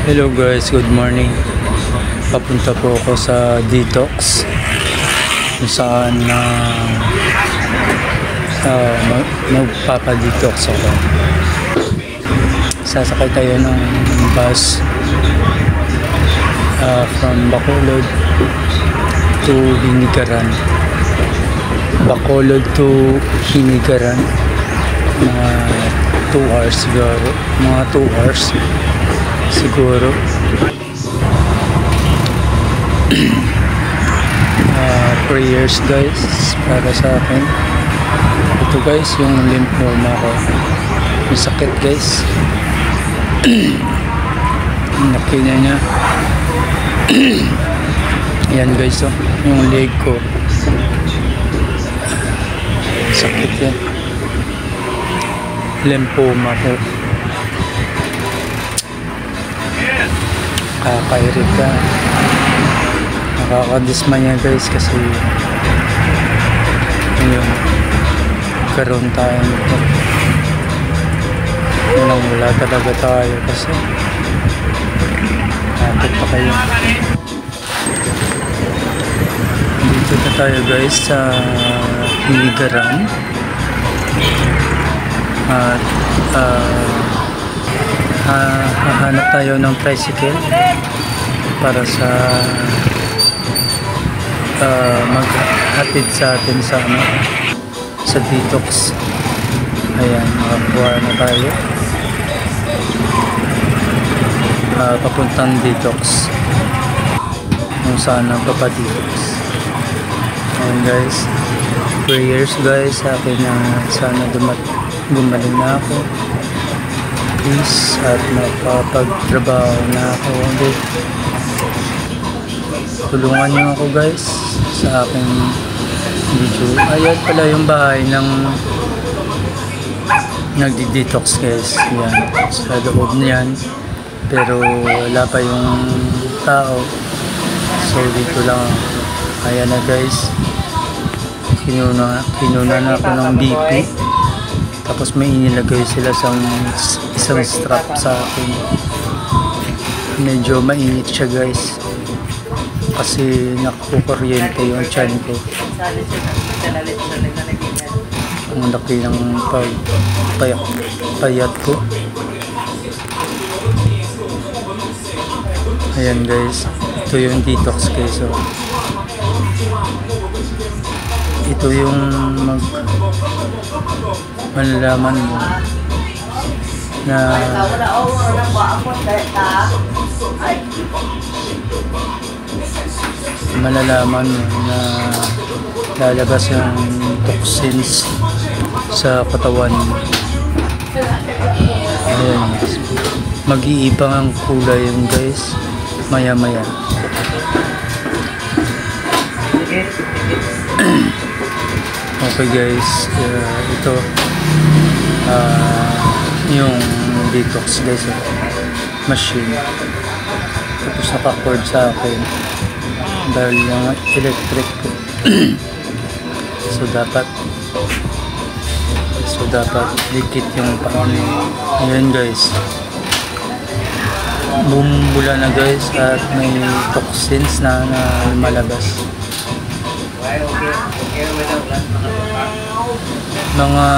Hello guys, good morning. Papunta po ako sa detox kung saan magpapadetox ako. Sasakay tayo ng bus from Bacolod to Hinigaran. Bacolod to Hinigaran, mga 2 hours siguro, mga 2 hours siguro. Prayers guys para sa akin. Ito guys yung lymphoma ko, yung sakit guys. Nakina niya. Yan guys, oh, yung leg ko sakit yan, lymphoma ko. Kakairita, nakakadismaya guys kasi yun, karoon tayo nito. Wala talaga tayo kasi nakakit pa kayo. Dito na tayo guys sa Hinigaran at hahanap tayo ng tricycle para sa maghatid sa atin sa detox. Ayan, makakuha na tayo papuntang detox kung saan nagpapadetox. Ayan guys, prayers guys sa akin na sana gumaling na ako please at makapagtrabaho na ako ulit. Tulungan niyo ako guys sa aking video. Ayan pala yung bahay ng nagdi-detox guys. Yan, sa loob niyan, pero wala pa yung tao, so dito lang. Ayan na guys, kinuna na ako ng BP, tapos may inilagay sila isang strap sa akin. Medyo mainit siya guys kasi nakakukuryente yung tiyan ko. Ang laki ng payat ko. Ayan guys, ito yung detox guys. So, ito yung malalaman mo na lalabas yung toxins sa katawan. Ayan, mag-iibang ang kulay yung guys maya maya. Okay guys, ito yung detox guys, machine. Tapos naka-cord sa akin dahil yung electric ko. so dapat dikit yung paano. Ayan guys, bumula na guys at may toxins na malabas. Mga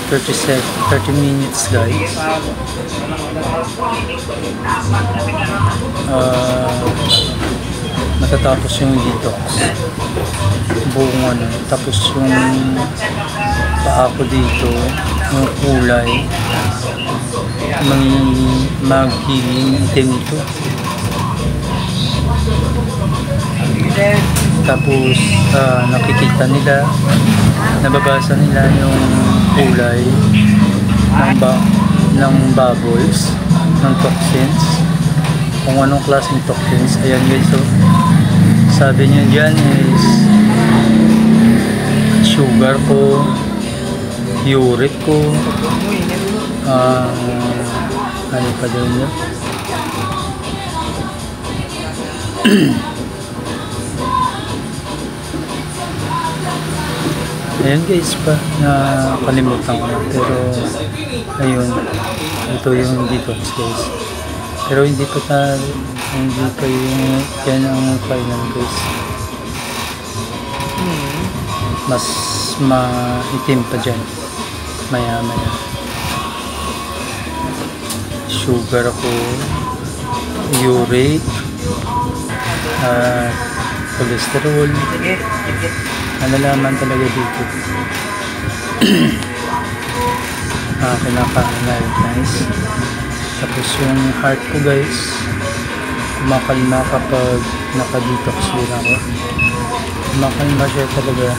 30 minutes guys, matatapos yung detox buong ano. Tapos yung paa ko dito, yung kulay magiging itim ito. Tapos nakikita nila, nababasa nila yung kulay ng bubbles, ng toxins, kung anong klaseng toxins. Ayan guys, so sabi niya dyan is sugar ko, uric ko, ano pa doon yun. Ayan guys, nakalimutan ko na, pero ayun, ito yung detox guys. Pero hindi pa yung yan ang final guys. Mas maitim pa dyan. Maya. Sugar ako, uric, at cholesterol. Nalalaman talaga dito. Kinakaanay guys. Tapos yung heart ko guys, kumakalma kapag naka-detox din ako. Kumakalma siya talaga.